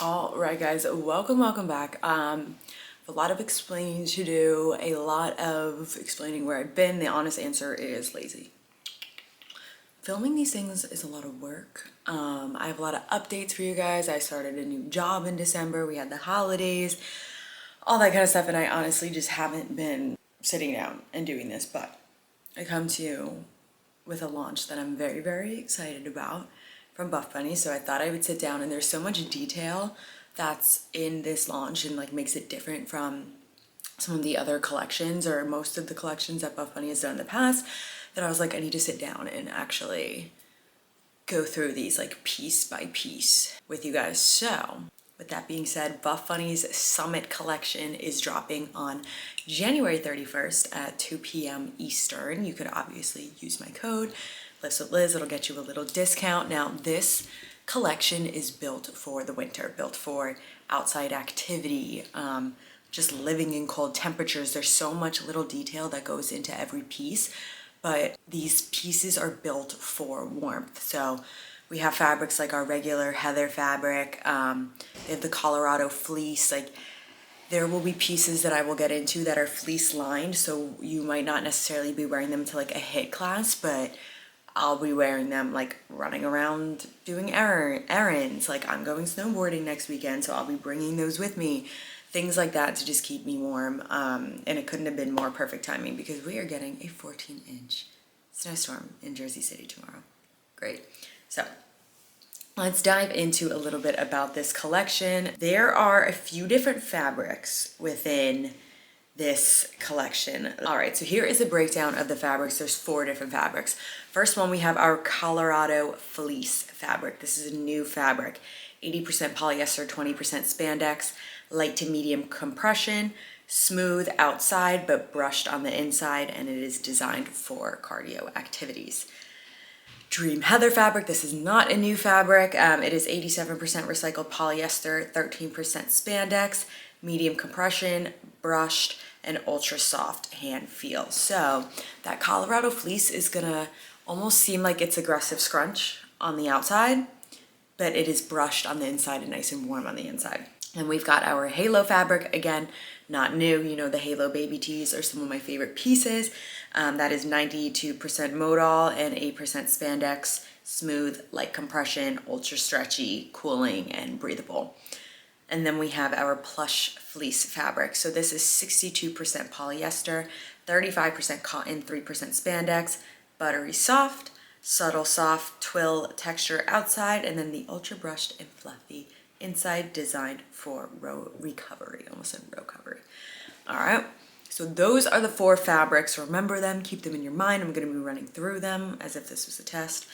All right, guys, welcome back. A lot of explaining to do, a lot of explaining where I've been. The honest answer is lazy. Filming these things is a lot of work. I have a lot of updates for you guys. I started a new job in December. We had the holidays, all that kind of stuff, and I honestly just haven't been sitting down and doing this, but I come to you with a launch that I'm very excited about from Buffbunny. So I thought I would sit down, and there's so much detail that's in this launch and like makes it different from some of the other collections or most of the collections that Buffbunny has done in the past, that I was like, I need to sit down and actually go through these like piece by piece with you guys. So with that being said, Buffbunny's Summit collection is dropping on January 31st at 2 p.m. Eastern. You could obviously use my code Lifts with Liz. It'll get you a little discount. Now this collection is built for the winter, built for outside activity, just living in cold temperatures. There's so much little detail that goes into every piece, but these pieces are built for warmth. So we have fabrics like our regular heather fabric. They have the Colorado fleece. Like, there will be pieces that I will get into that are fleece lined, so you might not necessarily be wearing them to like a HIIT class, but I'll be wearing them like running around doing errands. Like, I'm going snowboarding next weekend, so I'll be bringing those with me. Things like that to just keep me warm. And it couldn't have been more perfect timing because we are getting a 14-inch snowstorm in Jersey City tomorrow. Great. So let's dive into a little bit about this collection. There are a few different fabrics within this collection. All right, so here is a breakdown of the fabrics. There's 4 different fabrics. First one, we have our Colorado fleece fabric. This is a new fabric, 80% polyester, 20% spandex, light to medium compression, smooth outside but brushed on the inside, and it is designed for cardio activities. Dream Heather fabric. This is not a new fabric. It is 87% recycled polyester, 13% spandex, medium compression, brushed, and ultra soft hand feel. So that Colorado fleece is gonna almost seem like it's aggressive scrunch on the outside, but it is brushed on the inside and nice and warm on the inside. And we've got our Halo fabric, again, not new. You know, the Halo baby tees are some of my favorite pieces. That is 92% modal and 8% spandex, smooth, light compression, ultra stretchy, cooling, and breathable. And then we have our plush fleece fabric. So this is 62% polyester, 35% cotton, 3% spandex, buttery soft, subtle soft twill texture outside, and then the ultra brushed and fluffy inside, designed for row recovery. Almost said row recovery. All right, so those are the 4 fabrics. Remember them, keep them in your mind. I'm gonna be running through them as if this was a test.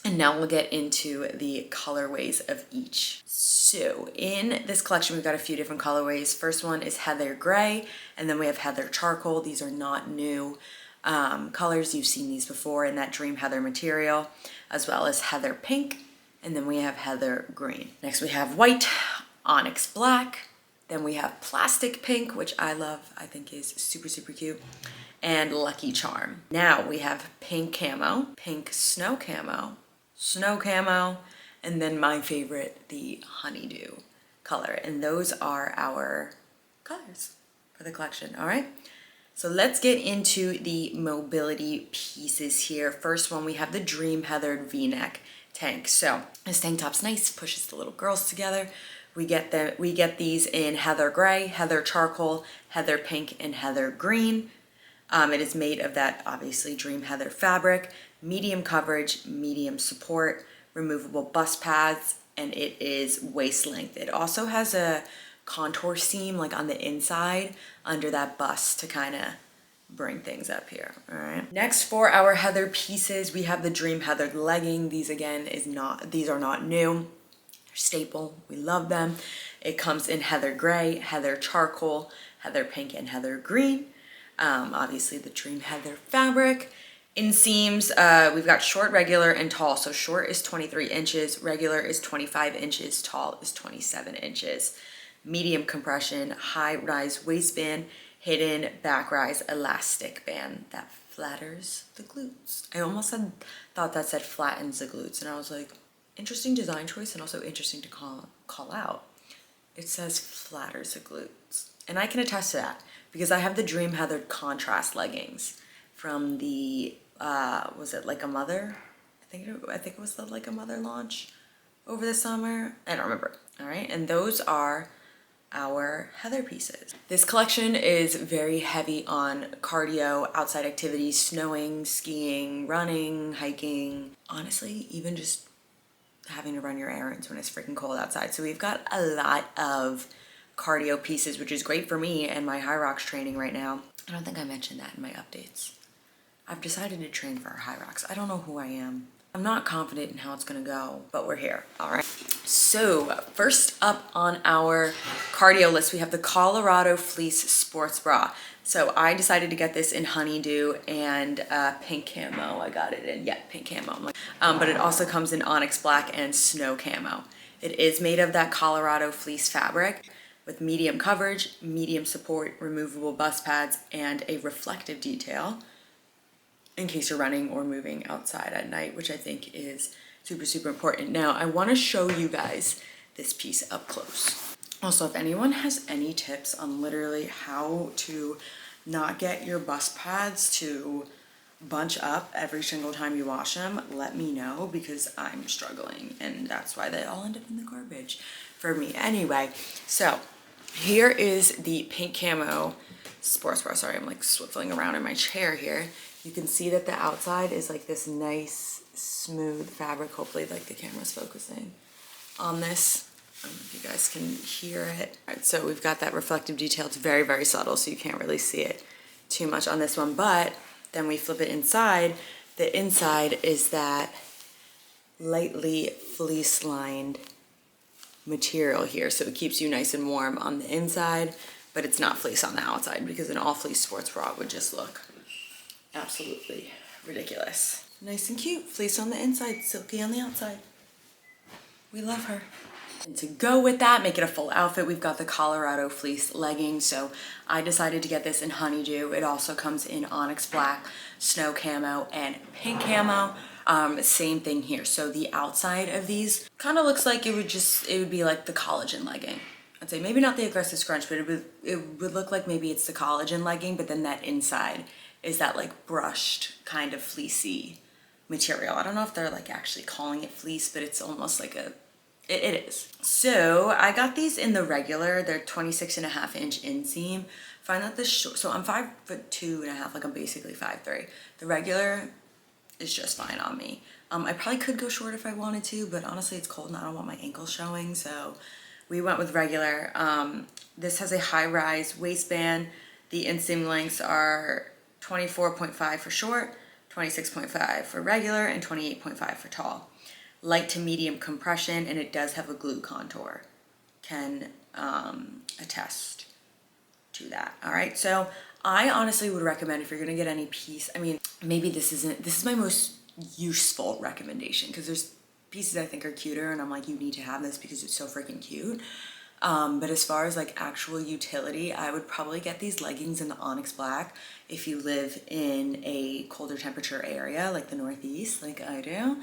And now we'll get into the colorways of each. So in this collection, we've got a few different colorways. First one is Heather Gray, and then we have Heather Charcoal. These are not new colors. You've seen these before in that Dream Heather material, as well as Heather Pink, and then we have Heather Green. Next we have White, Onyx Black, then we have Plastic Pink, which I love, I think is super cute, and Lucky Charm. Now we have Pink Camo, Pink Snow Camo, Snow Camo, and then my favorite, the Honeydew color. And those are our colors for the collection, all right? So let's get into the mobility pieces here. First one, we have the Dream Heathered V-neck tank. So this tank top's nice, pushes the little girls together. We get these in Heather Gray, Heather Charcoal, Heather Pink, and Heather Green. It is made of that obviously Dream Heather fabric, medium coverage, medium support, removable bust pads, and it is waist length. It also has a contour seam like on the inside under that bust to kind of bring things up here. All right, next for our Heather pieces, we have the Dream Heather legging. These again these are not new. They're staple, we love them. It comes in Heather Gray, Heather Charcoal, Heather Pink, and Heather Green. Obviously the Dream Heather fabric. Inseams, we've got short, regular, and tall. So short is 23 inches, regular is 25 inches, tall is 27 inches. Medium compression, high rise waistband, hidden back rise elastic band that flatters the glutes. I almost thought that said flattens the glutes, and I was like, interesting design choice and also interesting to call out. it says flatters the glutes. And I can attest to that because I have the Dream Heather contrast leggings from the, was it Like a Mother? I think it was the Like a Mother launch over the summer. I don't remember. All right, and those are our Heather pieces. This collection is very heavy on cardio, outside activities, snowing, skiing, running, hiking, honestly, even just having to run your errands when it's freaking cold outside. So we've got a lot of cardio pieces, which is great for me and my high rocks training right now. I don't think I mentioned that in my updates. I've decided to train for high rocks. I don't know who I am. I'm not confident in how it's gonna go, but we're here, all right? So first up on our cardio list, we have the Colorado Fleece Sports Bra. So I decided to get this in honeydew and pink camo. I got it in, yeah, pink camo. But it also comes in onyx black and snow camo. It is made of that Colorado fleece fabric with medium coverage, medium support, removable bust pads, and a reflective detail in case you're running or moving outside at night, which I think is super, super important. Now, I wanna show you guys this piece up close. Also, if anyone has any tips on literally how to not get your bust pads to bunch up every single time you wash them, let me know because I'm struggling and that's why they all end up in the garbage for me. Anyway, so here is the pink camo sports bra. Sorry, I'm like swiveling around in my chair here. You can see that the outside is like this nice smooth fabric. Hopefully like the camera's focusing on this. I don't know if you guys can hear it. All right, so we've got that reflective detail. It's very, very subtle, so you can't really see it too much on this one. But then we flip it inside. The inside is that lightly fleece lined material here. So it keeps you nice and warm on the inside, but it's not fleece on the outside because an all fleece sports bra would just look absolutely ridiculous. Nice and cute. Fleece on the inside, silky on the outside. We love her. And to go with that, make it a full outfit, we've got the Colorado fleece leggings. So I decided to get this in honeydew. It also comes in onyx black, snow camo, and pink camo. Same thing here. So the outside of these kind of looks like it would be like the collagen legging. I'd say maybe not the aggressive scrunch, but it would look like maybe it's the collagen legging, but then that inside is that like brushed kind of fleecy material. I don't know if they're like actually calling it fleece, but it's almost like it is. So I got these in the regular. They're 26.5-inch inseam. Find that the short, so I'm 5'2.5", like I'm basically 5'3". The regular is just fine on me. I probably could go short if I wanted to, but honestly it's cold and I don't want my ankles showing, so we went with regular. This has a high-rise waistband. The inseam lengths are 24.5 for short, 26.5 for regular, and 28.5 for tall. Light to medium compression, and it does have a glute contour. Can attest to that. All right, so I honestly would recommend if you're gonna get any piece, I mean, maybe this is my most useful recommendation because there's pieces I think are cuter and I'm like, you need to have this because it's so freaking cute. But as far as like actual utility, I would probably get these leggings in the onyx black if you live in a colder temperature area like the Northeast, like I do.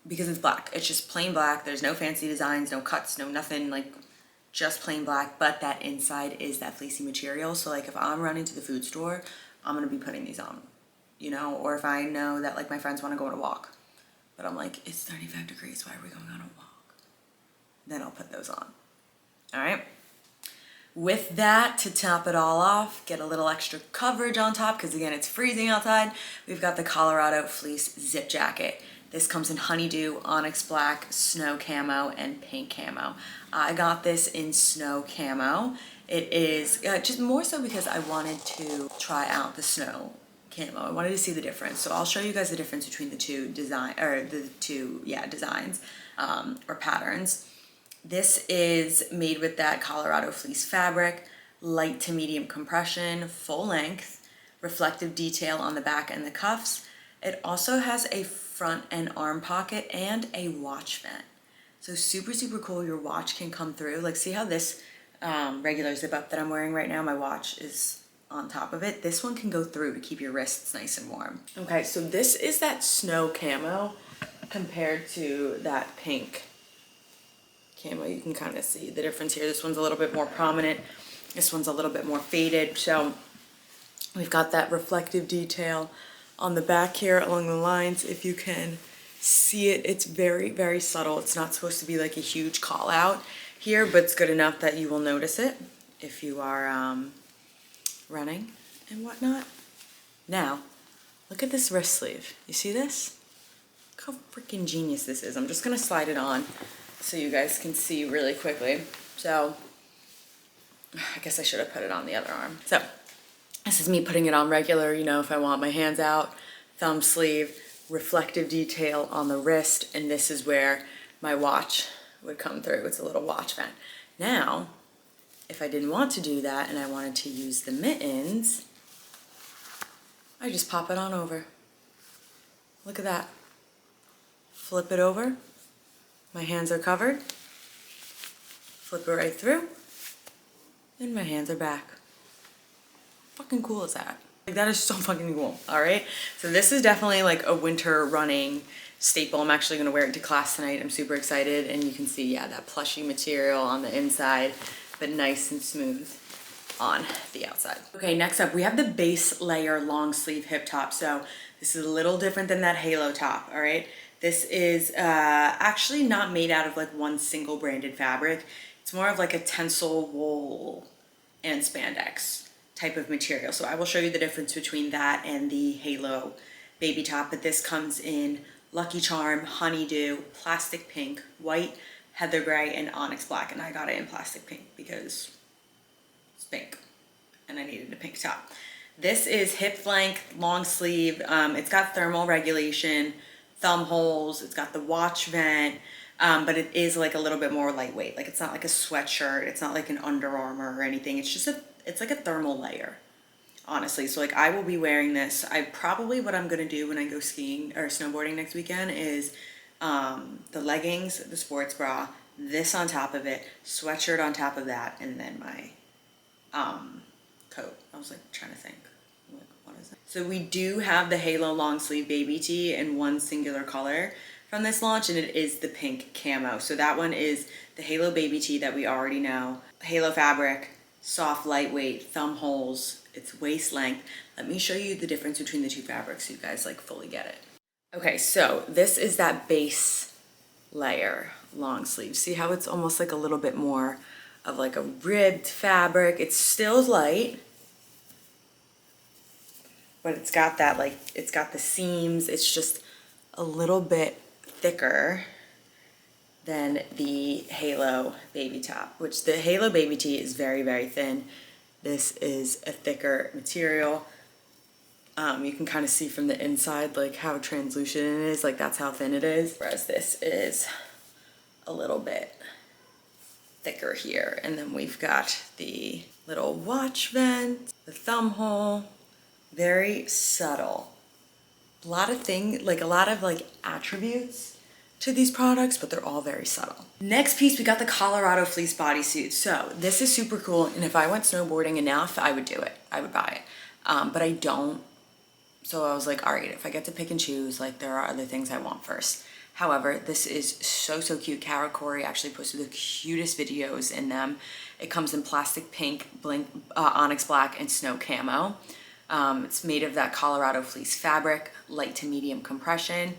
Because it's black. It's just plain black. There's no fancy designs, no cuts, no nothing, like just plain black, but that inside is that fleecy material. So like if I'm running to the food store, I'm gonna be putting these on, you know, or if I know that like my friends wanna go on a walk, but I'm like, it's 35 degrees, why are we going on a walk? Then I'll put those on, all right? With that, to top it all off, get a little extra coverage on top, because again, it's freezing outside, we've got the Colorado Fleece Zip Jacket. This comes in honeydew, onyx black, snow camo, and pink camo. I got this in snow camo. It is just more so because I wanted to try out the snow camo. I wanted to see the difference. So I'll show you guys the difference between the two designs or patterns. This is made with that Colorado fleece fabric, light to medium compression, full length, reflective detail on the back and the cuffs. It also has a front and arm pocket and a watch vent. So super, super cool. Your watch can come through. Like see how this regular zip up that I'm wearing right now, my watch is on top of it. This one can go through to keep your wrists nice and warm. Okay, so this is that snow camo compared to that pink camo. You can kind of see the difference here. This one's a little bit more prominent. This one's a little bit more faded. So we've got that reflective detail on the back here along the lines. If you can see it, it's very, very subtle. It's not supposed to be like a huge call out here, but it's good enough that you will notice it if you are running and whatnot. Now, look at this wrist sleeve. You see this? Look how freaking genius this is. I'm just gonna slide it on so you guys can see really quickly. So, I guess I should have put it on the other arm. So, this is me putting it on regular, you know, if I want my hands out, thumb sleeve, reflective detail on the wrist, and this is where my watch would come through. It's a little watch vent. Now, if I didn't want to do that and I wanted to use the mittens, I just pop it on over. Look at that. Flip it over. My hands are covered. Flip it right through. And my hands are back. Fucking cool is that? Like, that is so fucking cool, all right? So this is definitely like a winter running staple. I'm actually gonna wear it to class tonight. I'm super excited. And you can see, yeah, that plushy material on the inside, but nice and smooth on the outside. Okay, next up, we have the base layer long sleeve hip top. So this is a little different than that halo top, all right? This is actually not made out of like one single branded fabric. It's more of like a tensile wool and spandex type of material. So I will show you the difference between that and the halo baby top, but this comes in Lucky Charm, Honeydew, Plastic Pink, White, Heather Gray, and Onyx Black. And I got it in Plastic Pink because it's pink and I needed a pink top. This is hip length, long sleeve. It's got thermal regulation, thumb holes. It's got the watch vent, but it is like a little bit more lightweight. Like, it's not like a sweatshirt. It's not like an Under Armour or anything. It's just it's like a thermal layer, honestly. So like, I will be wearing this. What I'm gonna do when I go skiing or snowboarding next weekend is the leggings, the sports bra, this on top of it, sweatshirt on top of that, and then my coat. I was like trying to think, what is it? So we do have the halo long sleeve baby tee in one singular color from this launch, and it is the pink camo. So that one is the halo baby tee that we already know. Halo fabric, soft, lightweight, thumb holes, it's waist length. Let me show you the difference between the two fabrics so you guys like fully get it. Okay, so this is that base layer long sleeve. See how it's almost like a little bit more of like a ribbed fabric. It's still light, but it's got that, like, it's got the seams. It's just a little bit thicker than the halo baby top, which the halo baby tee is very, very thin. This is a thicker material. You can kind of see from the inside like how translucent it is, like that's how thin it is. Whereas this is a little bit thicker here. And then we've got the little watch vent, the thumb hole, very subtle. A lot of attributes to these products, but they're all very subtle. Next piece, we got the Colorado fleece bodysuit. So this is super cool, and if I went snowboarding enough, I would do it. I would buy it, but I don't. So I was like, all right, if I get to pick and choose, like, there are other things I want first. However, this is so, so cute. Cara Corey actually posted the cutest videos in them. It comes in plastic pink, onyx black, and snow camo. It's made of that Colorado fleece fabric, light to medium compression.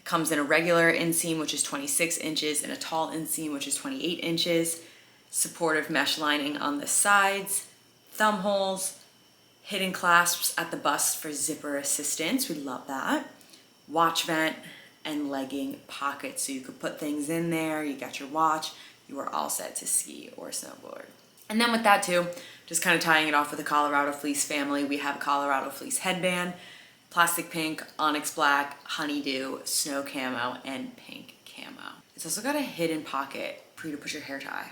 Comes in a regular inseam, which is 26 inches, and a tall inseam, which is 28 inches. Supportive mesh lining on the sides, thumb holes, hidden clasps at the bust for zipper assistance. We love that. Watch vent and legging pockets, so you could put things in there. You got your watch. You are all set to ski or snowboard. And then with that too, just kind of tying it off with the Colorado fleece family, we have Colorado fleece headband, plastic pink, onyx black, honeydew, snow camo, and pink camo. It's also got a hidden pocket for you to put your hair tie.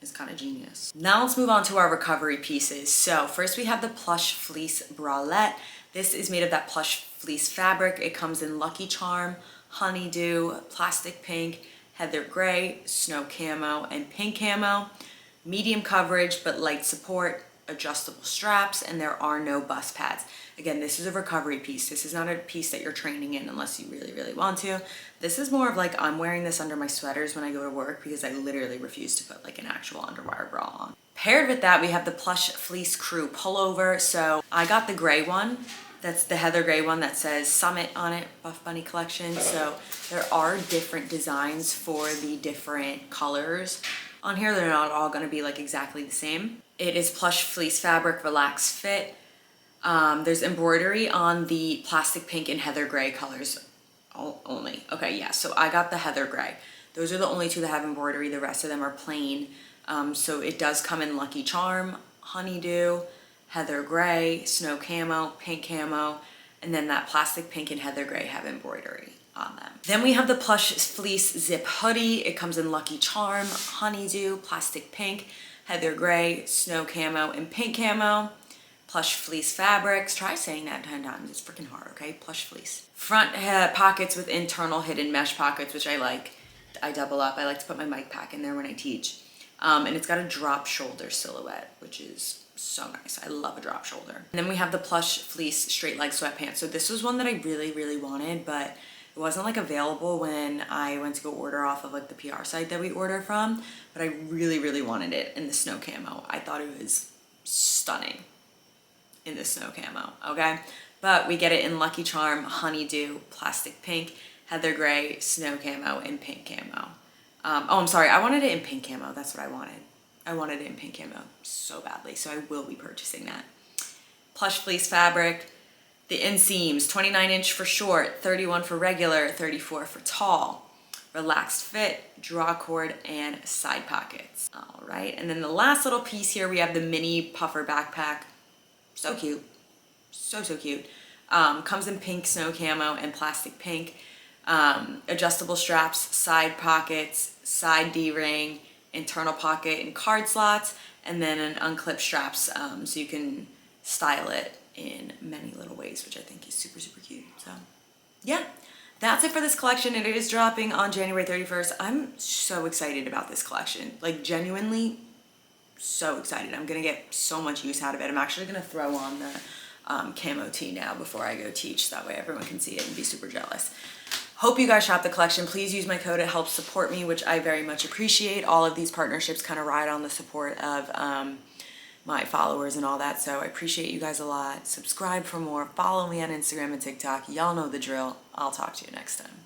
It's kind of genius. Now let's move on to our recovery pieces. So first we have the plush fleece bralette. This is made of that plush fleece fabric. It comes in Lucky Charm, honeydew, plastic pink, heather gray, snow camo, and pink camo. Medium coverage but light support, adjustable straps, and there are no bust pads. Again, this is a recovery piece. This is not a piece that you're training in unless you really, really want to. This is more of like, I'm wearing this under my sweaters when I go to work because I literally refuse to put like an actual underwire bra on. Paired with that, we have the plush fleece crew pullover. So I got the gray one. That's the heather gray one that says Summit on it, Buffbunny collection. So there are different designs for the different colors on here. They're not all gonna be like exactly the same. It is plush fleece fabric, relaxed fit. There's embroidery on the plastic pink and heather gray colors only. Okay, yeah, so I got the heather gray. Those are the only two that have embroidery. The rest of them are plain. So it does come in Lucky Charm, Honeydew, heather gray, snow camo, pink camo, and then that plastic pink and heather gray have embroidery on them. Then we have the plush fleece zip hoodie. It comes in Lucky Charm, Honeydew, plastic pink, heather gray, snow camo, and pink camo. Plush fleece fabrics. Try saying that 10 times. It's freaking hard, okay? Plush fleece. Front pockets with internal hidden mesh pockets, which I like. I double up. I like to put my mic pack in there when I teach. And it's got a drop shoulder silhouette, which is so nice. I love a drop shoulder. And then we have the plush fleece straight leg sweatpants. So this was one that I really, really wanted, but it wasn't like available when I went to go order off of like the PR site that we order from, but I really, really wanted it in the snow camo. I thought it was stunning in the snow camo, okay? But we get it in Lucky Charm, Honeydew, plastic pink, heather gray, snow camo, and pink camo. Oh, I'm sorry, I wanted it in pink camo. That's what I wanted. I wanted it in pink camo so badly, so I will be purchasing that. Plush fleece fabric. The inseams, 29-inch for short, 31 for regular, 34 for tall. Relaxed fit, draw cord, and side pockets. All right, and then the last little piece here, we have the mini puffer backpack. So cute, so cute. Comes in pink snow camo and plastic pink. Adjustable straps, side pockets, side D-ring, internal pocket and card slots, and then an unclipped straps so you can style it in many little ways, which I think is super, super cute. So yeah, that's it for this collection. It is dropping on January 31st. I'm so excited about this collection, like genuinely so excited. I'm gonna get so much use out of it. I'm actually gonna throw on the camo tee now before I go teach, so that way everyone can see it and be super jealous. Hope you guys shop the collection. Please use my code. It helps support me, which I very much appreciate. All of these partnerships kind of ride on the support of my followers and all that, so I appreciate you guys a lot. Subscribe for more. Follow me on Instagram and TikTok. Y'all know the drill. I'll talk to you next time.